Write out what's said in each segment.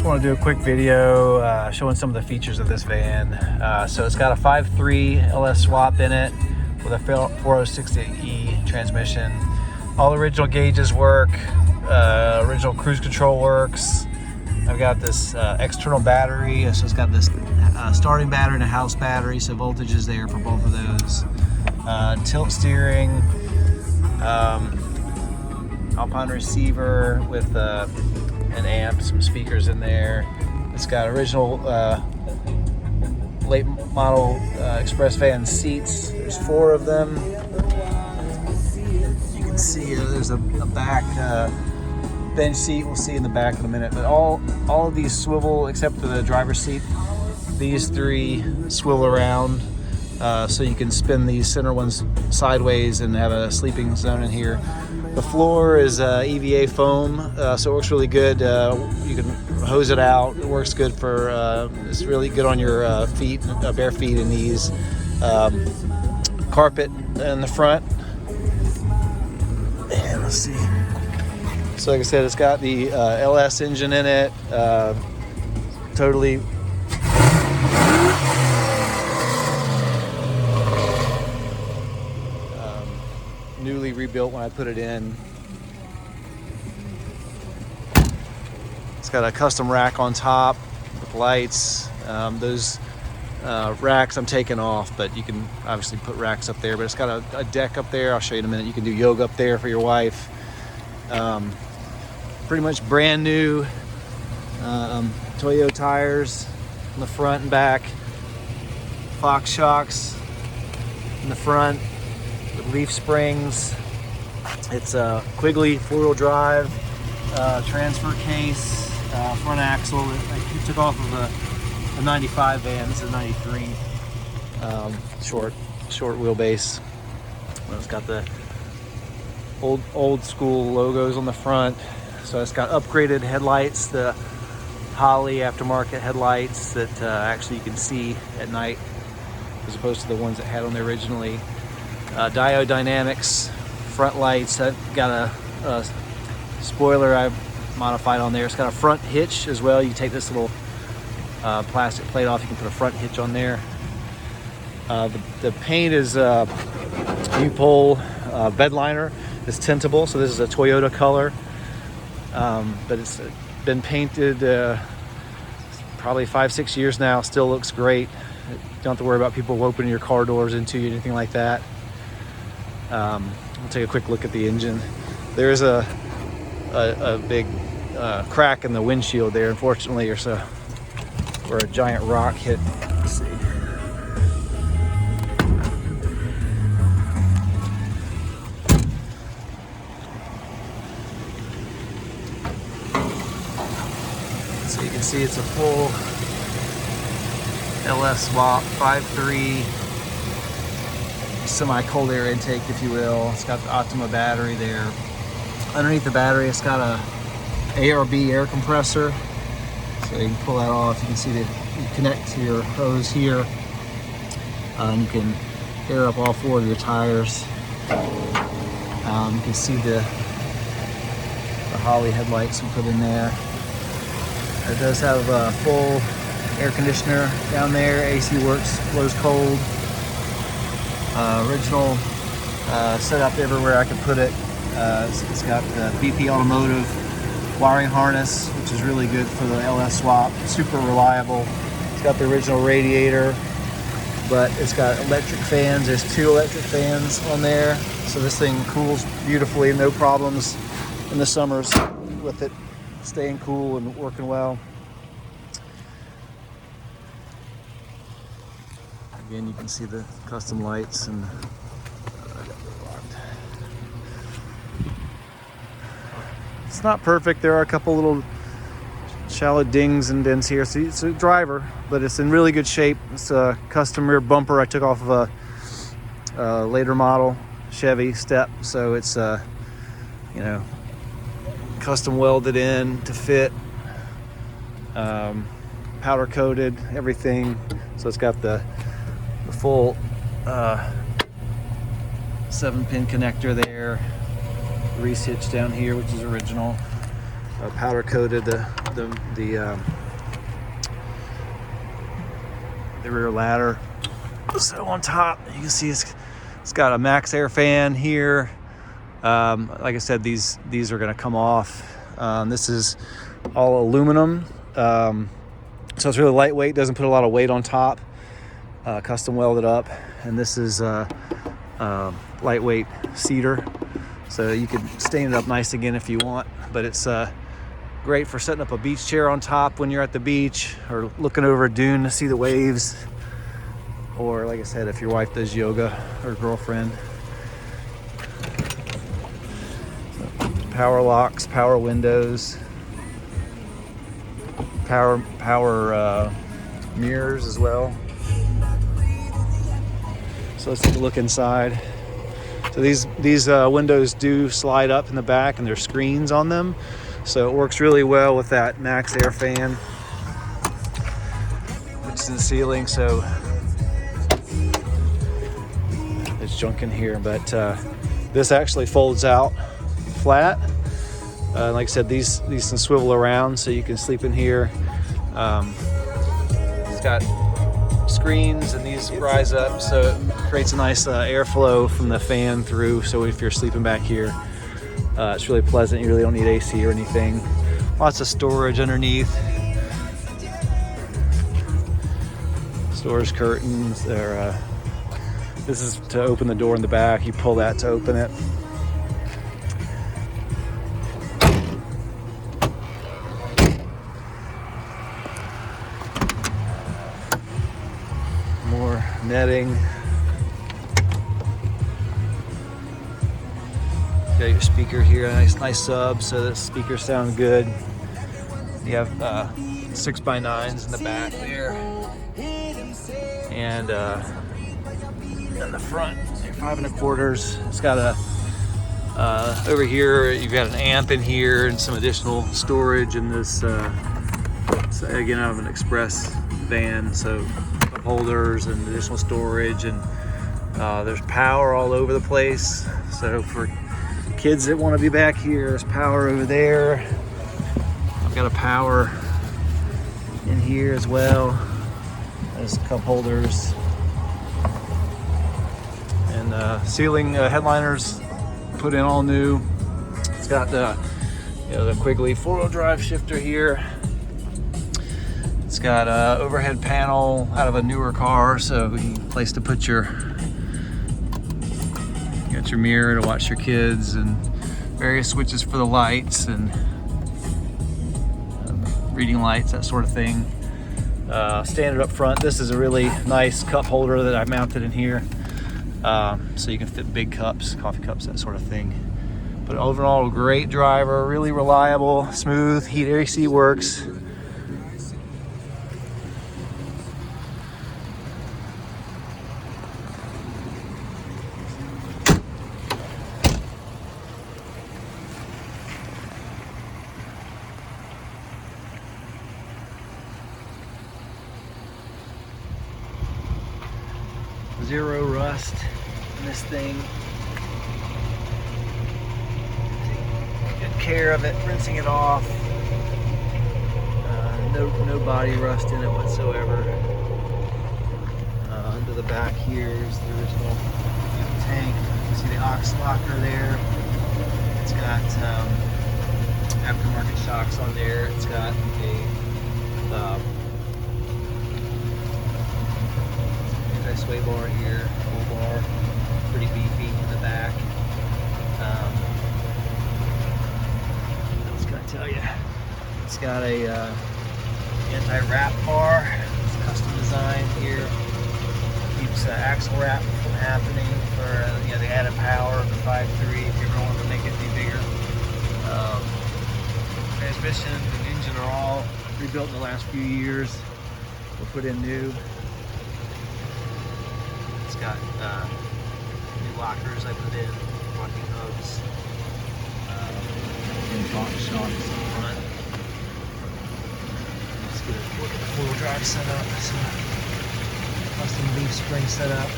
Just want to do a quick video showing some of the features of this van. So it's got a 5.3 LS swap in it with a 406E transmission. All original gauges work, original cruise control works. I've got this external battery, so it's got this starting battery and a house battery, so voltage is there for both of those. Tilt steering, Alpine receiver with an amp, some speakers in there. It's got original late model express van seats. There's 4 of them. You can see there's a back bench seat. We'll see in the back in a minute. But all of these swivel except for the driver's seat. These 3 swivel around, so you can spin these center ones sideways and have a sleeping zone in here. The floor is EVA foam, so it works really good. You can hose it out. It works good for, it's really good on your feet, bare feet and knees. Carpet in the front. And let's see. So like I said, it's got the LS engine in it. Totally newly rebuilt when I put it in. It's got a custom rack on top with lights. Those racks I'm taking off, but you can obviously put racks up there. But it's got a deck up there. I'll show you in a minute. You can do yoga up there for your wife. Pretty much brand new Toyo tires in the front and back. Fox shocks in the front with leaf springs. It's a Quigley 4-wheel drive, transfer case, front axle. I took off of a 95 van. This is a 93. Short wheelbase. It's got the old school logos on the front. So it's got upgraded headlights, the Holley aftermarket headlights that actually you can see at night as opposed to the ones that had on there originally. Diode dynamics, front lights. I've got a spoiler I've modified on there. It's got a front hitch as well. You take this little plastic plate off, you can put a front hitch on there. The paint is U-Pole bed liner. It's tintable, so this is a Toyota color, but it's been painted probably 5-6 years now. Still looks great. You don't have to worry about people opening your car doors into you, anything like that. We'll take a quick look at the engine. There's a big crack in the windshield there, unfortunately, where a giant rock hit. Let's see. So you can see it's a full LS swap, 5.3 semi-cold air intake, if you will. It's got the Optima battery there. Underneath the battery, it's got a ARB air compressor. So you can pull that off. You can see that you connect to your hose here. And you can air up all 4 of your tires. You can see the Holley headlights we put in there. It does have a full air conditioner down there. AC works, blows cold. Original setup everywhere I could put it. It's got the BP Automotive wiring harness, which is really good for the LS swap. Super reliable. It's got the original radiator, but it's got electric fans. There's 2 electric fans on there, so this thing cools beautifully. No problems in the summers with it staying cool and working well. Again, you can see the custom lights and it's not perfect. There are a couple little shallow dings and dents here. So it's a driver, but it's in really good shape. It's a custom rear bumper I took off of a later model Chevy Step. So it's custom welded in to fit, powder coated, everything. So it's got the full 7-pin connector there, Reese hitch down here, which is original. powder coated the rear ladder. So on top, you can see it's got a max air fan here. Like I said, these are going to come off. This is all aluminum, so it's really lightweight. Doesn't put a lot of weight on top. Custom welded up, and this is lightweight cedar, so you can stain it up nice again if you want. But it's great for setting up a beach chair on top when you're at the beach, or looking over a dune to see the waves, or like I said, if your wife does yoga or girlfriend. Power locks, power windows, power mirrors as well. So let's take a look inside. So these windows do slide up in the back, and there's screens on them, so it works really well with that max air fan, which is in the ceiling. So there's junk in here, but this actually folds out flat. Like I said, these can swivel around, so you can sleep in here. It's got screens, and these rise up, so it creates a nice airflow from the fan through. So if you're sleeping back here, it's really pleasant. You really don't need AC or anything. Lots of storage underneath. Storage curtains. This is to open the door in the back. You pull that to open it. More netting. Got your speaker here, nice sub, so the speakers sound good. You have 6x9s in the back there, and in the front, 5 1/4. It's got a over here. You've got an amp in here and some additional storage in this. So again, I have an express van, so cup holders and additional storage, and there's power all over the place. So for kids that want to be back here, there's power over there. I've got a power in here as well. There's cup holders, and ceiling headliners put in all new. It's got the Quigley 4-wheel drive shifter here. It's got an overhead panel out of a newer car, so you can place to put your mirror to watch your kids, and various switches for the lights and reading lights, that sort of thing. Standard up front. This is a really nice cup holder that I mounted in here, so you can fit big cups, coffee cups, that sort of thing. But overall, great driver, really reliable, smooth. Heat AC works. Zero rust in this thing. Take good care of it, rinsing it off. No body rust in it whatsoever. Under the back here is the original tank. You see the aux locker there. It's got aftermarket shocks on there. It's got a sway bar here, full bar, pretty beefy in the back. What else can I tell you? It's got a anti-wrap bar. It's custom designed here. Keeps axle wrap from happening for the added power of the 5.3 if you ever want to make it any bigger. Transmission and engine are all rebuilt in the last few years. We'll put in new. It's got new lockers I put in, locking hubs, and box shocks in front. Let's get a look at the 4-wheel drive setup. So, custom leaf spring setup.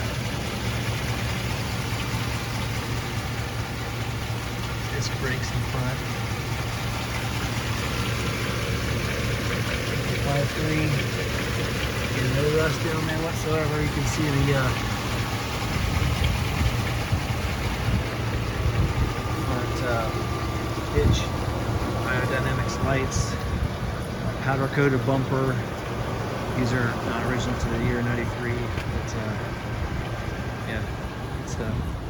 Disc brakes in front. 5.3. And no rust down there whatsoever. You can see the front hitch, aerodynamics lights, powder coated bumper. These are not original to the year '93, but yeah, good stuff.